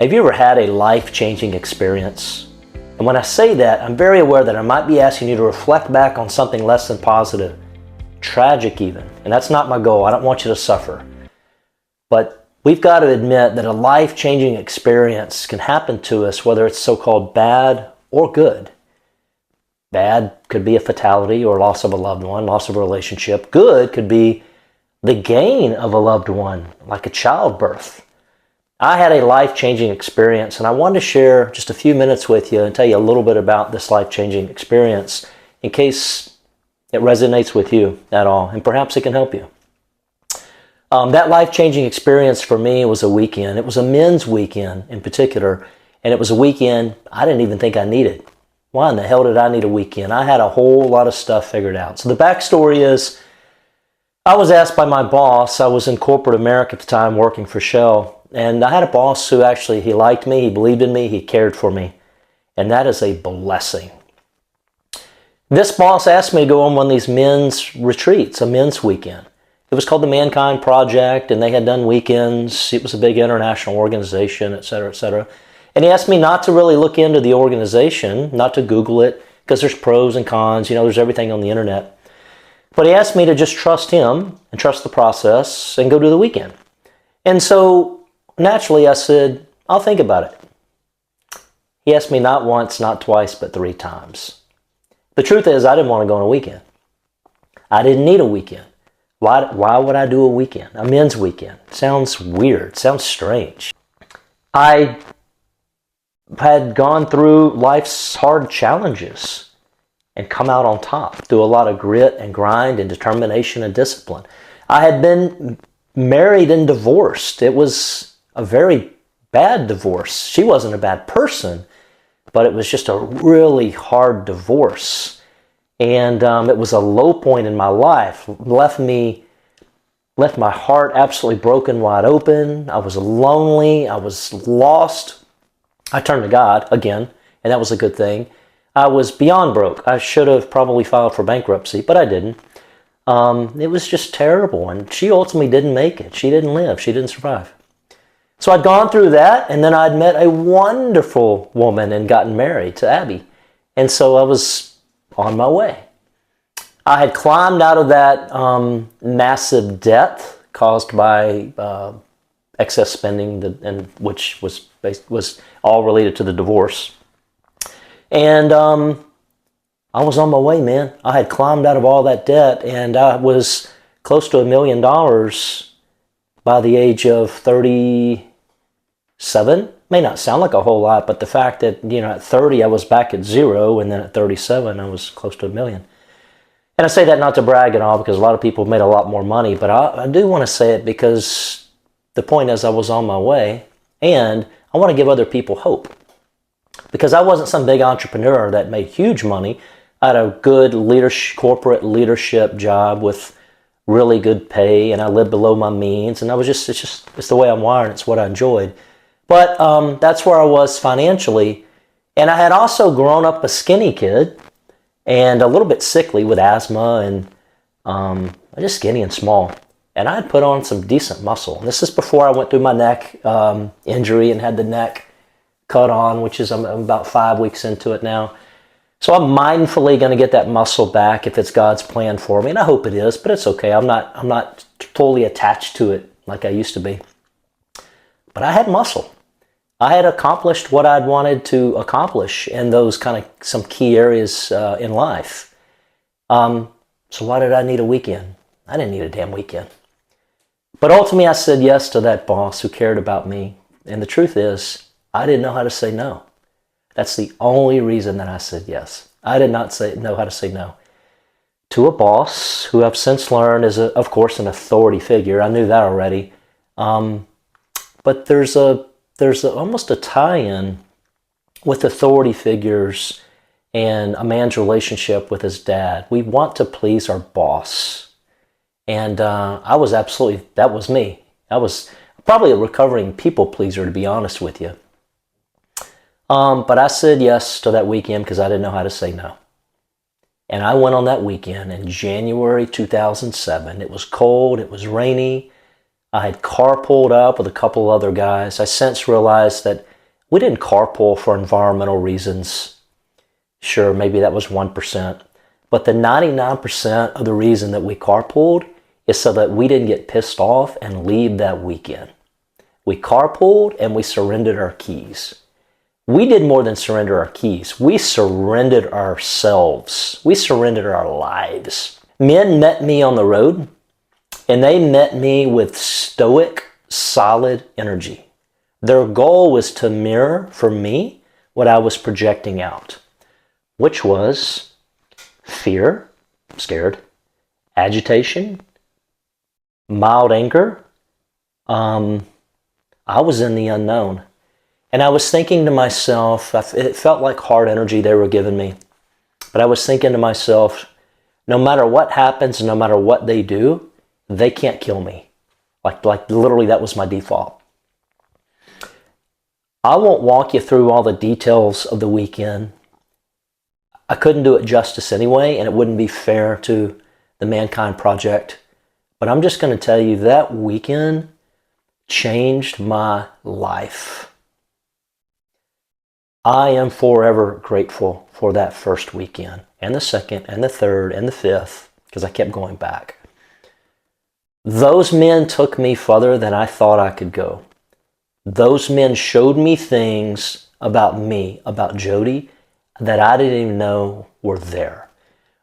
Have you ever had a life-changing experience? And when I say that, I'm very aware that I might be asking you to reflect back on something less than positive, tragic even. And that's not my goal. I don't want you to suffer. But we've got to admit that a life-changing experience can happen to us, whether it's so-called bad or good. Bad could be a fatality or loss of a loved one, loss of a relationship. Good could be the gain of a loved one, like a childbirth. I had a life-changing experience, and I wanted to share just a few minutes with you and tell you a little bit about this life-changing experience in case it resonates with you at all, and perhaps it can help you. That life-changing experience for me was a weekend. It was a men's weekend in particular, and it was a weekend I didn't even think I needed. Why in the hell did I need a weekend? I had a whole lot of stuff figured out. So the backstory is, I was asked by my boss. I was in corporate America at the time working for Shell. And I had a boss who actually, he liked me, he believed in me, he cared for me. And that is a blessing. This boss asked me to go on one of these men's retreats, a men's weekend. It was called the Mankind Project, and they had done weekends. It was a big international organization, et cetera, et cetera. And he asked me not to really look into the organization, not to Google it, because there's pros and cons, there's everything on the internet. But he asked me to just trust him and trust the process and go to the weekend. And so naturally, I said, I'll think about it. He asked me not once, not twice, but 3 times. The truth is, I didn't want to go on a weekend. I didn't need a weekend. Why would I do a weekend? A men's weekend. Sounds weird. Sounds strange. I had gone through life's hard challenges and come out on top through a lot of grit and grind and determination and discipline. I had been married and divorced. It was a very bad divorce. She wasn't a bad person, but it was just a really hard divorce. And it was a low point in my life. Left my heart absolutely broken wide open. I was lonely. I was lost. I turned to God again, and that was a good thing. I was beyond broke. I should have probably filed for bankruptcy, but I didn't. It was just terrible, and she ultimately didn't make it. She didn't live. She didn't survive. So I'd gone through that, and then I'd met a wonderful woman and gotten married to Abby. And so I was on my way. I had climbed out of that massive debt caused by excess spending, which was all related to the divorce. And I was on my way, man. I had climbed out of all that debt, and I was close to $1 million by the age of 37. May not sound like a whole lot, but the fact that, at 30 I was back at 0, and then at 37 I was close to $1 million. And I say that not to brag at all, because a lot of people have made a lot more money, but I do want to say it because the point is I was on my way, and I want to give other people hope. Because I wasn't some big entrepreneur that made huge money. I had a good corporate leadership job with really good pay, and I lived below my means, and it's the way I'm wired. It's what I enjoyed. But that's where I was financially, and I had also grown up a skinny kid and a little bit sickly with asthma, and just skinny and small. And I had put on some decent muscle. And this is before I went through my neck injury and had the neck cut on, which is I'm about 5 weeks into it now. So I'm mindfully going to get that muscle back if it's God's plan for me, and I hope it is, but it's okay. I'm not totally attached to it like I used to be. But I had muscle. I had accomplished what I'd wanted to accomplish in those kind of some key areas in life. So why did I need a weekend? I didn't need a damn weekend. But ultimately I said yes to that boss who cared about me. And the truth is, I didn't know how to say no. That's the only reason that I said yes. I did not know how to say no to a boss who I've since learned is, of course, an authority figure. I knew that already. But there's almost a tie-in with authority figures and a man's relationship with his dad. We want to please our boss. And that was me. I was probably a recovering people pleaser, to be honest with you. But I said yes to that weekend because I didn't know how to say no. And I went on that weekend in January 2007. It was cold, it was rainy. I had carpooled up with a couple other guys. I since realized that We didn't carpool for environmental reasons. Sure, maybe that was 1%. But the 99% of the reason that we carpooled is so that we didn't get pissed off and leave that weekend. We carpooled and we surrendered our keys. We did more than surrender our keys. We surrendered ourselves. We surrendered our lives. Men met me on the road, and they met me with stoic, solid energy. Their goal was to mirror for me what I was projecting out, which was fear, scared, agitation, mild anger. I was in the unknown. And I was thinking to myself, it felt like hard energy they were giving me. But I was thinking to myself, no matter what happens, no matter what they do, they can't kill me. Like literally that was my default. I won't walk you through all the details of the weekend. I couldn't do it justice anyway, and it wouldn't be fair to the Mankind Project. But I'm just going to tell you that weekend changed my life. I am forever grateful for that first weekend, and the second, and the third, and the fifth, because I kept going back. Those men took me further than I thought I could go. Those men showed me things about me, about Jody, that I didn't even know were there.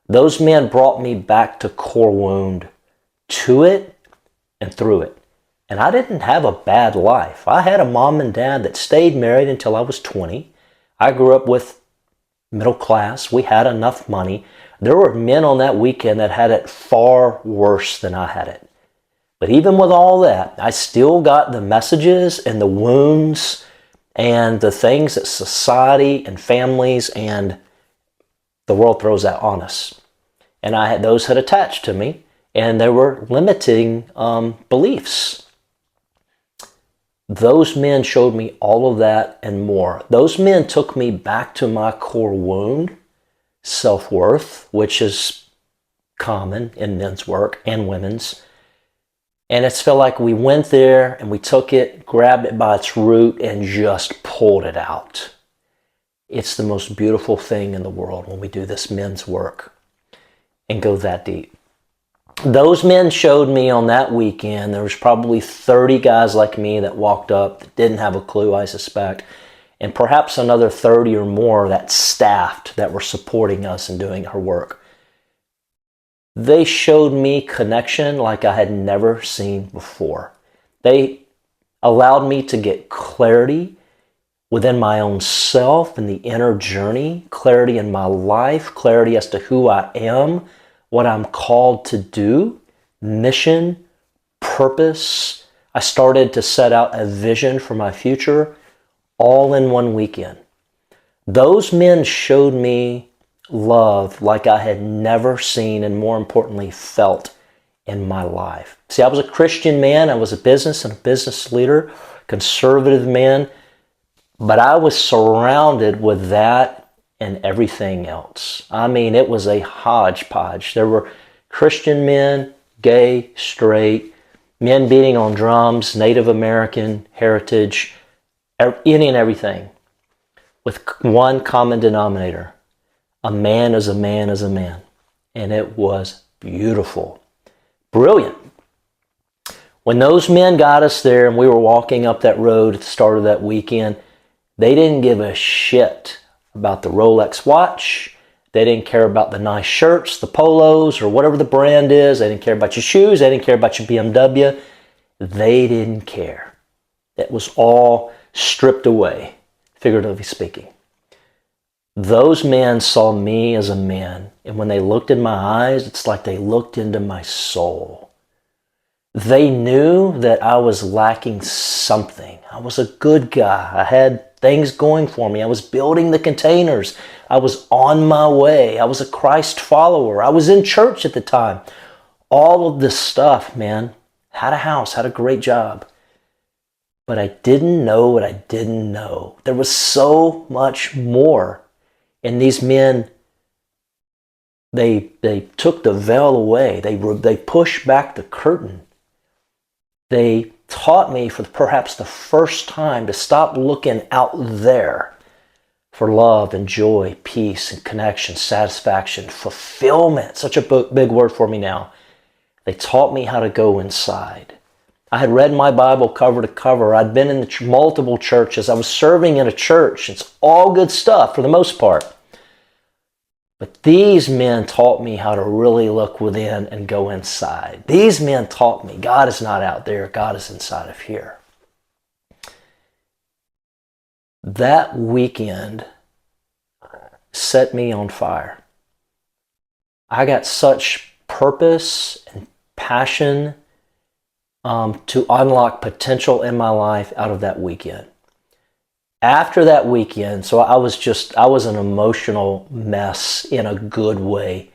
Those men brought me back to core wound, to it and through it. And I didn't have a bad life. I had a mom and dad that stayed married until I was 20. I grew up with middle class. We had enough money. There were men on that weekend that had it far worse than I had it. But even with all that, I still got the messages and the wounds and the things that society and families and the world throws out on us. And those had attached to me, and they were limiting beliefs. Those men showed me all of that and more. Those men took me back to my core wound, self-worth, which is common in men's work and women's. And it's felt like we went there and we took it, grabbed it by its root, and just pulled it out. It's the most beautiful thing in the world when we do this men's work and go that deep. Those men showed me on that weekend, there was probably 30 guys like me that walked up that didn't have a clue, I suspect, and perhaps another 30 or more that staffed, that were supporting us and doing our work. They showed me connection like I had never seen before. They allowed me to get clarity within my own self and the inner journey, clarity in my life, clarity as to who I am, what I'm called to do, mission, purpose. I started to set out a vision for my future, all in one weekend. Those men showed me love like I had never seen and, more importantly, felt in my life. See, I was a Christian man. I was a business leader, conservative man, but I was surrounded with that and everything else. I mean, it was a hodgepodge. There were Christian men, gay, straight, men beating on drums, Native American heritage, any and everything, with one common denominator. A man is a man is a man. And it was beautiful. Brilliant. When those men got us there and we were walking up that road at the start of that weekend, they didn't give a shit about the Rolex watch. They didn't care about the nice shirts, the polos, or whatever the brand is. They didn't care about your shoes. They didn't care about your BMW. They didn't care. It was all stripped away, figuratively speaking. Those men saw me as a man, and when they looked in my eyes, it's like they looked into my soul. They knew that I was lacking something. I was a good guy. I had things going for me. I was building the containers. I was on my way. I was a Christ follower. I was in church at the time. All of this stuff, man. Had a house, had a great job. But I didn't know what I didn't know. There was so much more. And these men, they took the veil away. They pushed back the curtain. They taught me for perhaps the first time to stop looking out there for love and joy, peace and connection, satisfaction, fulfillment. Such a big word for me now. They taught me how to go inside. I had read my Bible cover to cover. I'd been in multiple churches. I was serving in a church. It's all good stuff for the most part. But these men taught me how to really look within and go inside. These men taught me God is not out there. God is inside of here. That weekend set me on fire. I got such purpose and passion to unlock potential in my life out of that weekend. After that weekend, so I was an emotional mess in a good way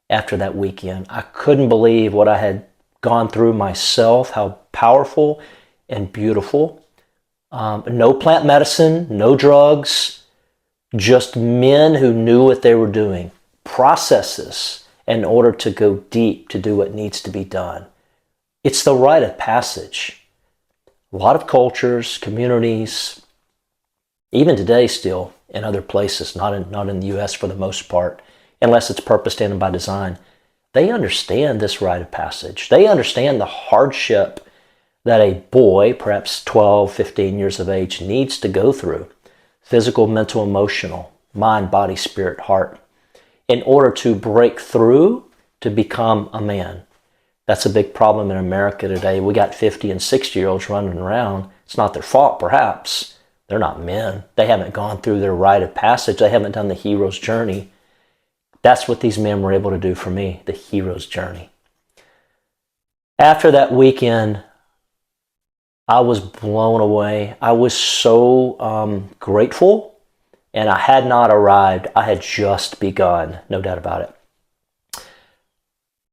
after that weekend. I couldn't believe what I had gone through myself, how powerful and beautiful. No plant medicine, no drugs, just men who knew what they were doing. Processes in order to go deep to do what needs to be done. It's the rite of passage. A lot of cultures, communities, even today still in other places, not in the U.S. for the most part, unless it's purposed in and by design, they understand this rite of passage. They understand the hardship that a boy, perhaps 12, 15 years of age, needs to go through. Physical, mental, emotional, mind, body, spirit, heart, in order to break through to become a man. That's a big problem in America today. We got 50 and 60-year-olds running around. It's not their fault, perhaps. They're not men. They haven't gone through their rite of passage. They haven't done the hero's journey. That's what these men were able to do for me, the hero's journey. After that weekend, I was blown away. I was so grateful, and I had not arrived. I had just begun, no doubt about it.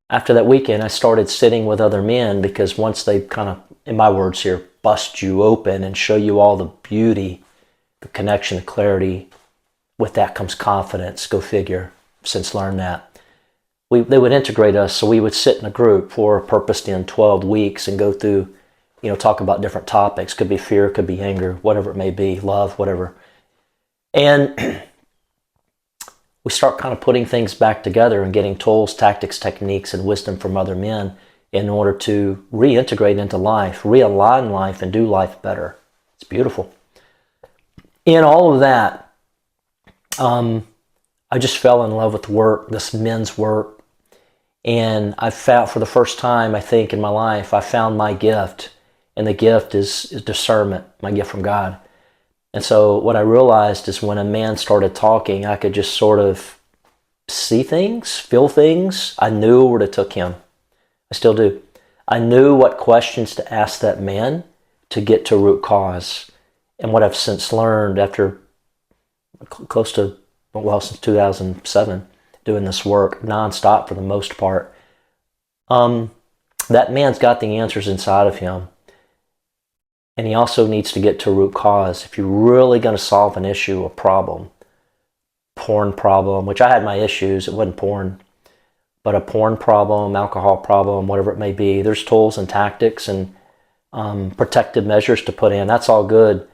After that weekend, I started sitting with other men because once they kind of, in my words here, bust you open and show you all the beauty, the connection, the clarity, with that comes confidence. Go figure, since learned that. They would integrate us, so we would sit in a group for purposed in 12 weeks and go through, talk about different topics. Could be fear, could be anger, whatever it may be, love, whatever. And we start kind of putting things back together and getting tools, tactics, techniques, and wisdom from other men in order to reintegrate into life, realign life, and do life better. It's beautiful. In all of that, I just fell in love with work, this men's work. And I found, for the first time, I think, in my life, I found my gift. And the gift is discernment, my gift from God. And so what I realized is when a man started talking, I could just sort of see things, feel things. I knew where to take him. I still do. I knew what questions to ask that man to get to root cause. And what I've since learned after close to, since 2007, doing this work nonstop for the most part, that man's got the answers inside of him. And he also needs to get to root cause. If you're really going to solve an issue, a problem, porn problem, which I had my issues, it wasn't porn, but a porn problem, alcohol problem, whatever it may be, there's tools and tactics and protective measures to put in. That's all good.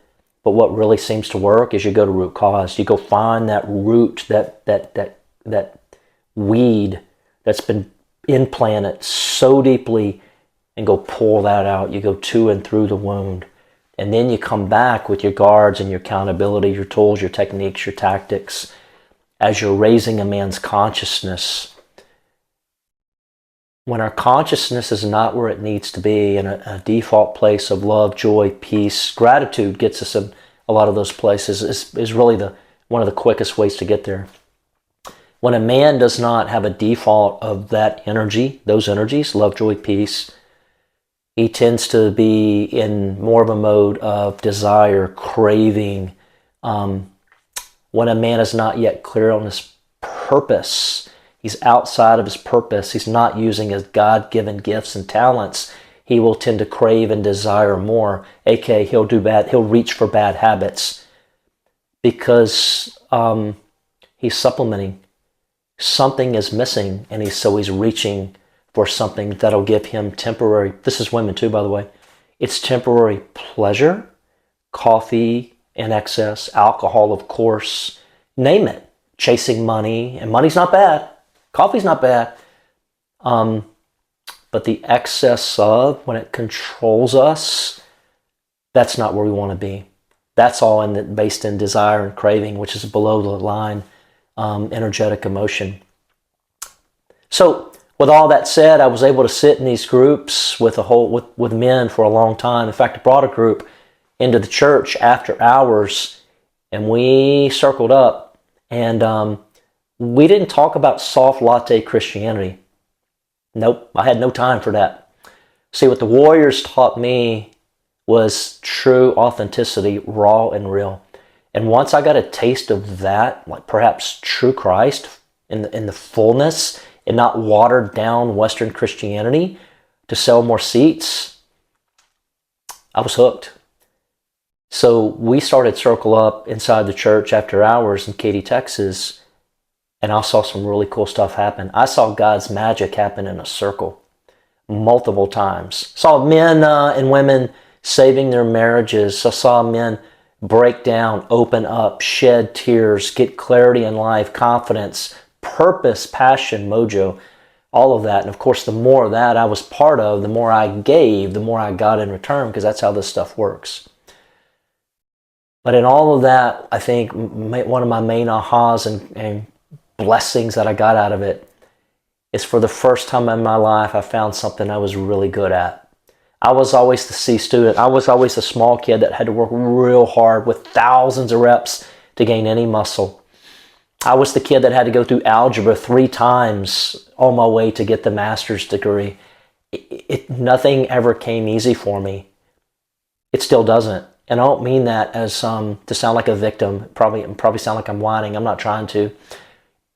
But what really seems to work is you go to root cause. You go find that root, that weed that's been implanted so deeply, and go pull that out. You go to and through the wound. And then you come back with your guards and your accountability, your tools, your techniques, your tactics, as you're raising a man's consciousness. When our consciousness is not where it needs to be, in a default place of love, joy, peace, gratitude gets us in a lot of those places, is really one of the quickest ways to get there. When a man does not have a default of that energy, those energies, love, joy, peace, he tends to be in more of a mode of desire, craving. When a man is not yet clear on his purpose, he's outside of his purpose, he's not using his God-given gifts and talents, he will tend to crave and desire more, aka he'll reach for bad habits because he's supplementing. Something is missing, and so he's reaching for something that'll give him temporary, this is women too, by the way, It's temporary pleasure, coffee in excess, alcohol, of course, name it, chasing money. And money's not bad. Coffee's not bad. But the excess of, when it controls us, that's not where we want to be. That's all based in desire and craving, which is below the line energetic emotion. So with all that said, I was able to sit in these groups with men for a long time. In fact, I brought a group into the church after hours, and we circled up, and we didn't talk about soft latte Christianity. Nope, I had no time for that. See, what the Warriors taught me was true authenticity, raw and real. And once I got a taste of that, like perhaps true Christ in the fullness, and not watered down Western Christianity to sell more seats, I was hooked. So we started Circle Up inside the church after hours in Katy, Texas, and I saw some really cool stuff happen. I saw God's magic happen in a circle multiple times. Saw men and women saving their marriages. I saw men break down, open up, shed tears, get clarity in life, confidence, purpose, passion, mojo, all of that. And of course, the more of that I was part of, the more I gave, the more I got in return, because that's how this stuff works. But in all of that, I think one of my main ahas and blessings that I got out of it is, for the first time in my life, I found something I was really good at. I was always the C student. I was always the small kid that had to work real hard with thousands of reps to gain any muscle. I was the kid that had to go through algebra 3 times on my way to get the master's degree. Nothing ever came easy for me. It still doesn't. And I don't mean that as to sound like a victim. Probably sound like I'm whining. I'm not trying to.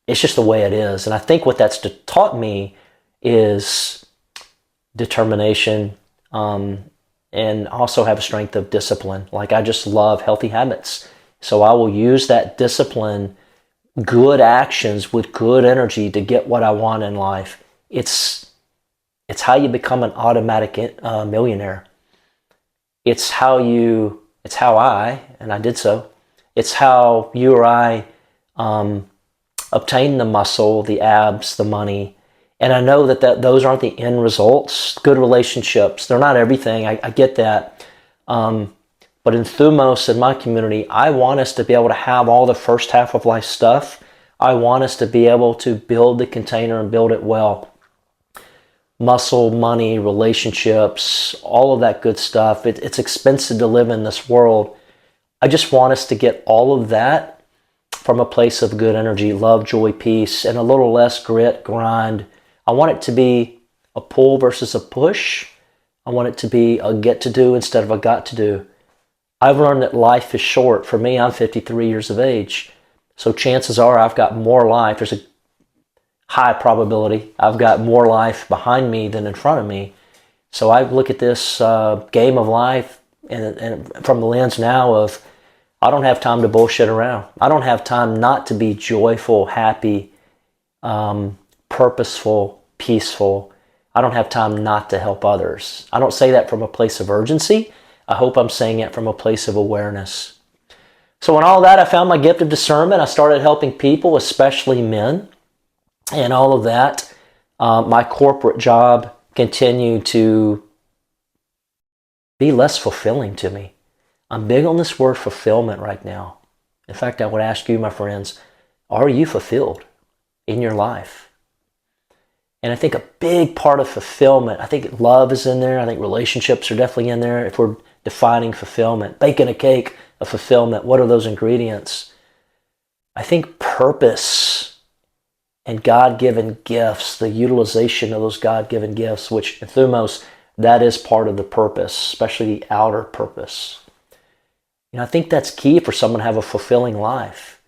It's just the way it is. And I think what that's taught me is determination, and also have a strength of discipline. Like, I just love healthy habits. So I will use that discipline, good actions with good energy, to get what I want in life. It's how you become an automatic millionaire. It's how I, and I did so, it's how you or I obtain the muscle, the abs, the money. And I know that those aren't the end results. Good relationships, they're not everything. I get that. But in Thumos, in my community, I want us to be able to have all the first half of life stuff. I want us to be able to build the container and build it well. Muscle, money, relationships, all of that good stuff. It's expensive to live in this world. I just want us to get all of that from a place of good energy, love, joy, peace, and a little less grit, grind. I want it to be a pull versus a push. I want it to be a get to do instead of a got to do. I've learned that life is short. For me, I'm 53 years of age. So chances are I've got more life. There's a high probability I've got more life behind me than in front of me. So I look at this game of life and from the lens now of, I don't have time to bullshit around. I don't have time not to be joyful, happy, purposeful, peaceful. I don't have time not to help others. I don't say that from a place of urgency. I hope I'm saying it from a place of awareness. So in all that, I found my gift of discernment. I started helping people, especially men. And all of that, my corporate job continued to be less fulfilling to me. I'm big on this word fulfillment right now. In fact, I would ask you, my friends, are you fulfilled in your life? And I think a big part of fulfillment, I think love is in there. I think relationships are definitely in there. If we're defining fulfillment, baking a cake of fulfillment, what are those ingredients? I think purpose and God-given gifts, the utilization of those God-given gifts, which in Thumos, that is part of the purpose, especially the outer purpose. I think that's key for someone to have a fulfilling life.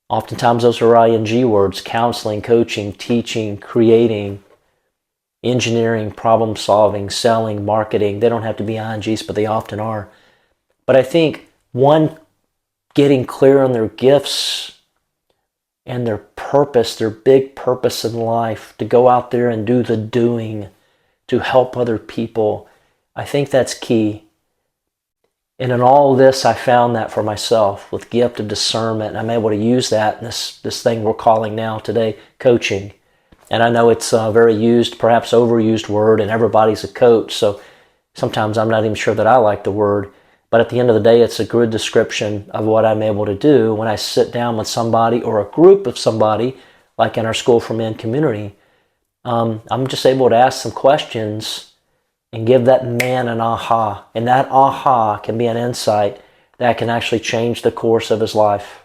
Oftentimes those are ING words: counseling, coaching, teaching, creating, engineering, problem solving, selling, marketing. They don't have to be INGs, but they often are. But I think one, getting clear on their gifts and their purpose, their big purpose in life, to go out there and do the doing, to help other people. I think that's key. And in all this, I found that for myself with gift of discernment. I'm able to use that in this thing we're calling now today coaching. And I know it's a very used, perhaps overused word, and everybody's a coach. So sometimes I'm not even sure that I like the word. But at the end of the day, it's a good description of what I'm able to do when I sit down with somebody or a group of somebody, like in our School for Men community. I'm just able to ask some questions and give that man an aha. And that aha can be an insight that can actually change the course of his life.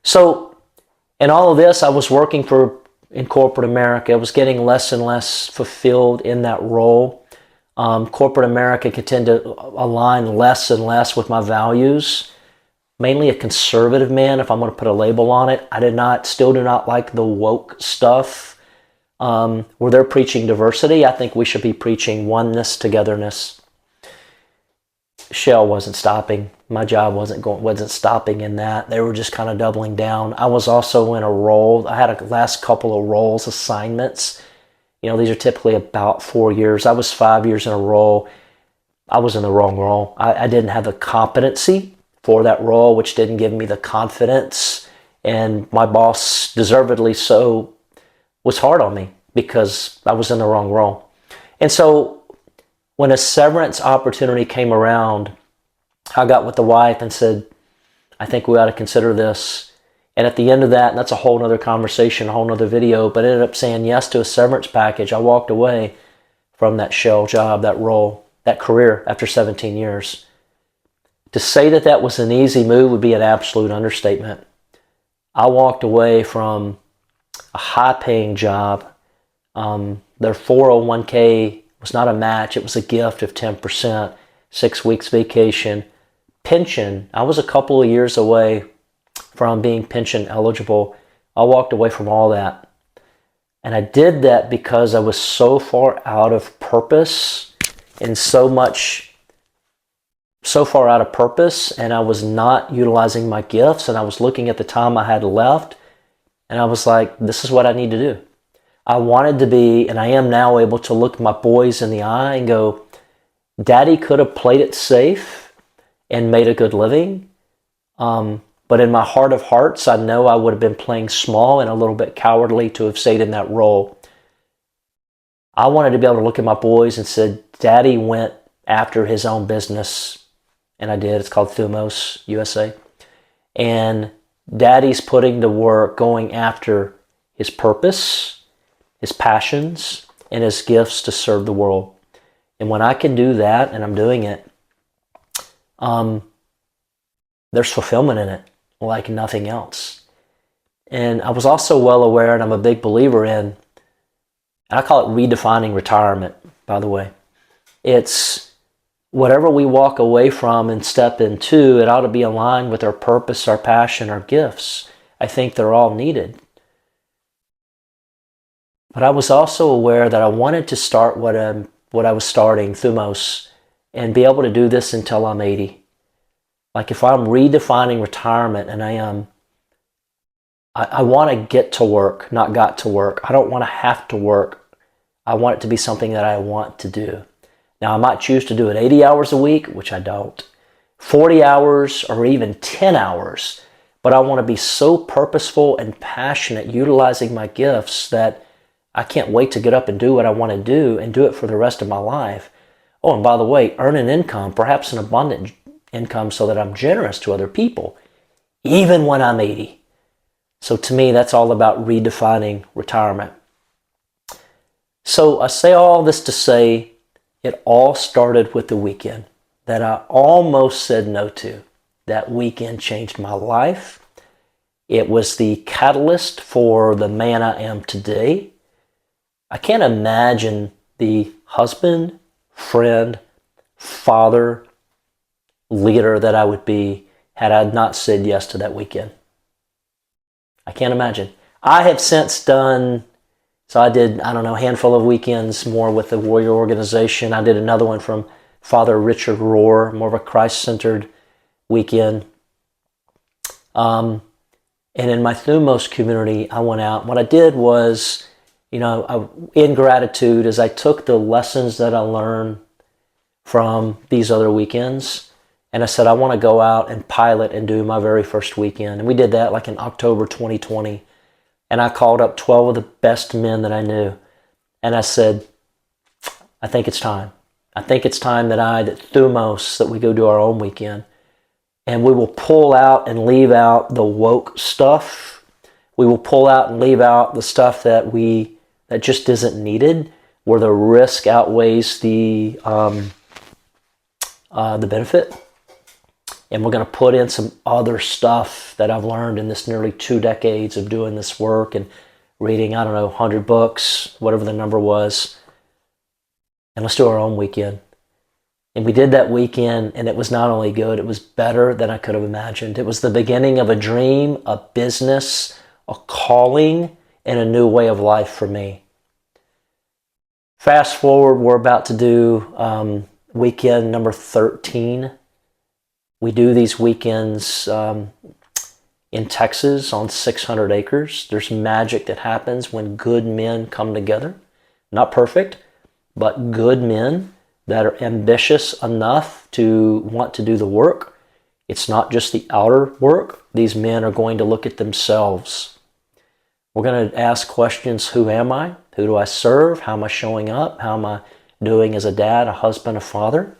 So in all of this, I was working in corporate America. I was getting less and less fulfilled in that role. Corporate America could tend to align less and less with my values. Mainly a conservative man, if I'm going to put a label on it. Still do not like the woke stuff. Where they're preaching diversity, I think we should be preaching oneness, togetherness. Shell wasn't stopping. My job wasn't stopping in that. They were just kind of doubling down. I was also in a role. I had a last couple of roles, assignments. These are typically about 4 years. I was 5 years in a role. I was in the wrong role. I didn't have the competency for that role, which didn't give me the confidence. And my boss, deservedly so, was hard on me because I was in the wrong role. And so when a severance opportunity came around, I got with the wife and said, I think we ought to consider this. And at the end of that, and that's a whole nother conversation, a whole nother video, but I ended up saying yes to a severance package. I walked away from that Shell job, that role, that career after 17 years. To say that that was an easy move would be an absolute understatement. I walked away from a high-paying job. Their 401k was not a match. It was a gift of 10%, 6 weeks vacation. Pension, I was a couple of years away from being pension eligible. I walked away from all that. And I did that because I was so far out of purpose and so far out of purpose, and I was not utilizing my gifts, and I was looking at the time I had left, and I was like, this is what I need to do. I wanted to be, and I am now able to look my boys in the eye and go, Daddy could have played it safe and made a good living. But in my heart of hearts, I know I would have been playing small and a little bit cowardly to have stayed in that role. I wanted to be able to look at my boys and said, Daddy went after his own business. And I did. It's called Thumos USA. And Daddy's putting to work going after his purpose, his passions, and his gifts to serve the world. And when I can do that, and I'm doing it, there's fulfillment in it like nothing else. And I was also well aware, and I'm a big believer in, and I call it redefining retirement, by the way. It's whatever we walk away from and step into, it ought to be aligned with our purpose, our passion, our gifts. I think they're all needed. But I was also aware that I wanted to start what I was starting, Thumos, and be able to do this until I'm 80. Like if I'm redefining retirement and I want to get to work, not got to work. I don't want to have to work. I want it to be something that I want to do. Now I might choose to do it 80 hours a week, which I don't, 40 hours or even 10 hours, but I want to be so purposeful and passionate utilizing my gifts that I can't wait to get up and do what I want to do and do it for the rest of my life. Oh, and by the way, earn an income, perhaps an abundant income so that I'm generous to other people, even when I'm 80. So to me, that's all about redefining retirement. So I say all this to say it all started with the weekend that I almost said no to. That weekend changed my life. It was the catalyst for the man I am today. I can't imagine the husband, friend, father, leader that I would be had I not said yes to that weekend. I can't imagine. I have since done, so I did, a handful of weekends more with the Warrior Organization. I did another one from Father Richard Rohr, more of a Christ-centered weekend. And in my Thumos community, I went out. What I did was, in gratitude, as I took the lessons that I learned from these other weekends. And I said, I want to go out and pilot and do my very first weekend. And we did that like in October 2020. And I called up 12 of the best men that I knew. And I said, I think it's time. I think it's time that Thumos, that we go do our own weekend. And we will pull out and leave out the woke stuff. We will pull out and leave out the stuff that just isn't needed, where the risk outweighs the benefit. And we're going to put in some other stuff that I've learned in this nearly 2 decades of doing this work and reading, 100 books, whatever the number was. And let's do our own weekend. And we did that weekend, and it was not only good, it was better than I could have imagined. It was the beginning of a dream, a business, a calling, and a new way of life for me. Fast forward, we're about to do weekend number 13. We do these weekends in Texas on 600 acres. There's magic that happens when good men come together. Not perfect, but good men that are ambitious enough to want to do the work. It's not just the outer work. These men are going to look at themselves. We're going to ask questions: who am I? Who do I serve? How am I showing up? How am I doing as a dad, a husband, a father?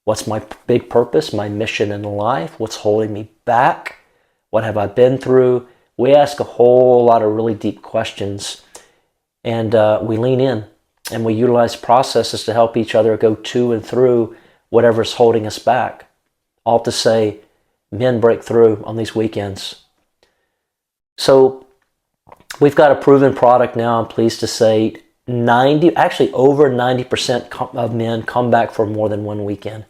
What's my big purpose, my mission in life? What's holding me back? What have I been through? We ask a whole lot of really deep questions, and we lean in, and we utilize processes to help each other go to and through whatever's holding us back. All to say, men break through on these weekends. So we've got a proven product now. I'm pleased to say over 90% of men come back for more than one weekend.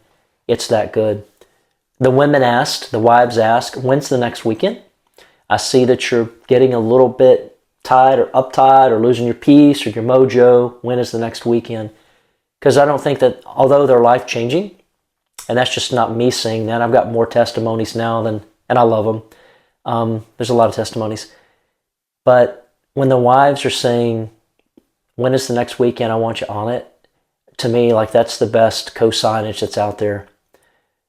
It's that good. The wives asked, when's the next weekend? I see that you're getting a little bit tired or uptight or losing your peace or your mojo. When is the next weekend? Because I don't think that, although they're life-changing, and that's just not me saying that. I've got more testimonies now and I love them. There's a lot of testimonies. But when the wives are saying, when is the next weekend? I want you on it. To me, like, that's the best co-signage that's out there.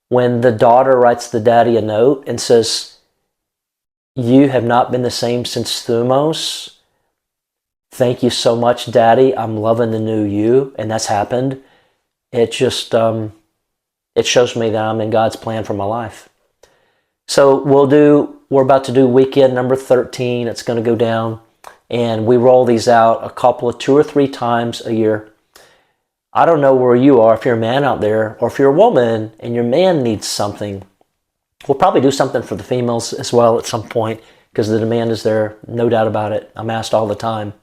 When the daughter writes the daddy a note and says, you have not been the same since Thumos. Thank you so much, Daddy. I'm loving the new you. And that's happened. It just, it shows me that I'm in God's plan for my life. So we're about to do weekend number 13. It's going to go down. And we roll these out a couple of 2 or 3 times a year. I don't know where you are, if you're a man out there, or if you're a woman and your man needs something. We'll probably do something for the females as well at some point, because the demand is there, no doubt about it. I'm asked all the time.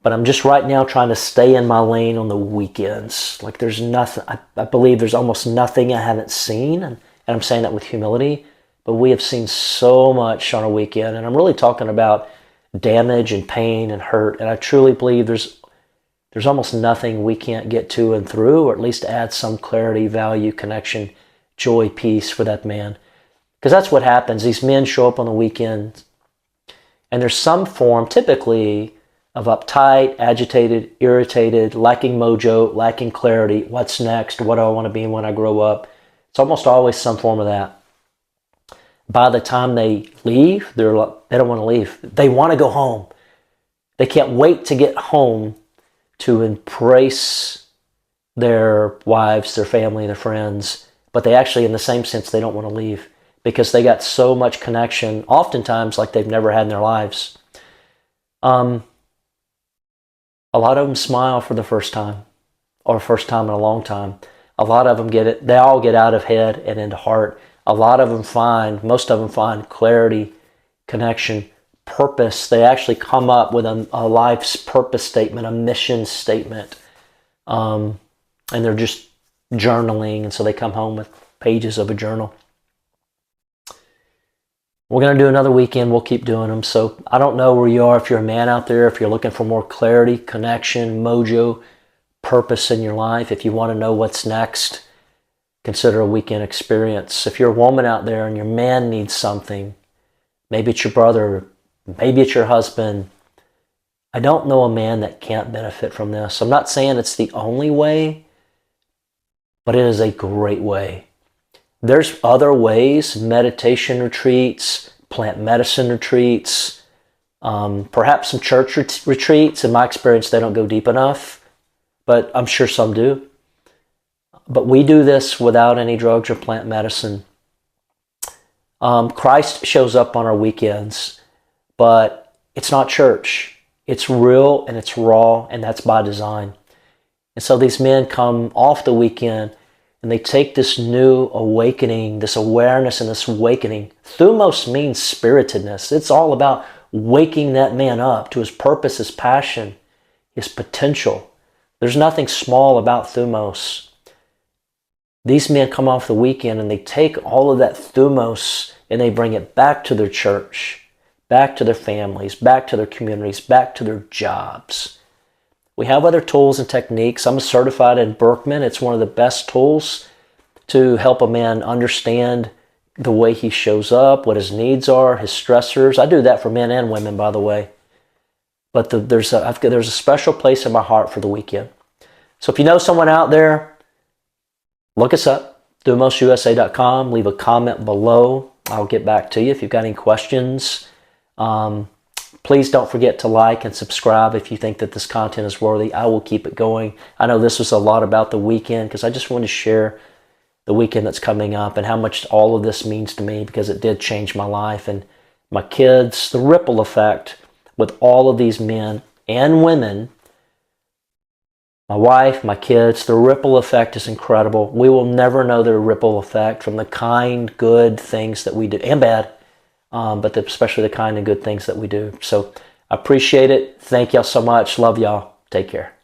But I'm just right now trying to stay in my lane on the weekends. Like, there's nothing, I believe there's almost nothing I haven't seen, and I'm saying that with humility, but we have seen so much on a weekend, and I'm really talking about damage and pain and hurt, and I truly believe there's almost nothing we can't get to and through, or at least add some clarity, value, connection, joy, peace for that man. Because that's what happens. These men show up on the weekend, and there's some form, typically, of uptight, agitated, irritated, lacking mojo, lacking clarity. What's next? What do I want to be when I grow up? It's almost always some form of that. By the time they leave, they don't want to leave. They want to go home. They can't wait to get home to embrace their wives, their family, their friends. But they actually, in the same sense, they don't want to leave, because they got so much connection, oftentimes like they've never had in their lives. A lot of them smile for the first time, or first time in a long time. A lot of them get it. They all get out of head and into heart. A lot of them most of them find clarity, connection, purpose. They actually come up with a life's purpose statement, a mission statement. And they're just journaling, and so they come home with pages of a journal. We're going to do another weekend. We'll keep doing them. So I don't know where you are, if you're a man out there, if you're looking for more clarity, connection, mojo, purpose in your life. If you want to know what's next, consider a weekend experience. If you're a woman out there and your man needs something, maybe it's your brother, maybe it's your husband. I don't know a man that can't benefit from this. I'm not saying it's the only way, but it is a great way. There's other ways, meditation retreats, plant medicine retreats, perhaps some church retreats. In my experience, they don't go deep enough, but I'm sure some do. But we do this without any drugs or plant medicine. Christ shows up on our weekends, but it's not church. It's real and it's raw, and that's by design. And so these men come off the weekend and they take this new awakening, this awareness and this awakening. Thumos means spiritedness. It's all about waking that man up to his purpose, his passion, his potential. There's nothing small about Thumos. These men come off the weekend and they take all of that Thumos and they bring it back to their church, back to their families, back to their communities, back to their jobs. We have other tools and techniques. I'm certified in Birkman. It's one of the best tools to help a man understand the way he shows up, what his needs are, his stressors. I do that for men and women, by the way. But there's a special place in my heart for the weekend. So if you know someone out there, look us up, thumosusa.com. Leave a comment below. I'll get back to you if you've got any questions. Please don't forget to like and subscribe if you think that this content is worthy. I will keep it going. I know this was a lot about the weekend because I just want to share the weekend that's coming up and how much all of this means to me, because it did change my life and my kids. The ripple effect with all of these men and women, my wife, my kids, the ripple effect is incredible. We will never know the ripple effect from the kind, good things that we do, and bad. But especially the kind of good things that we do. So I appreciate it. Thank y'all so much. Love y'all. Take care.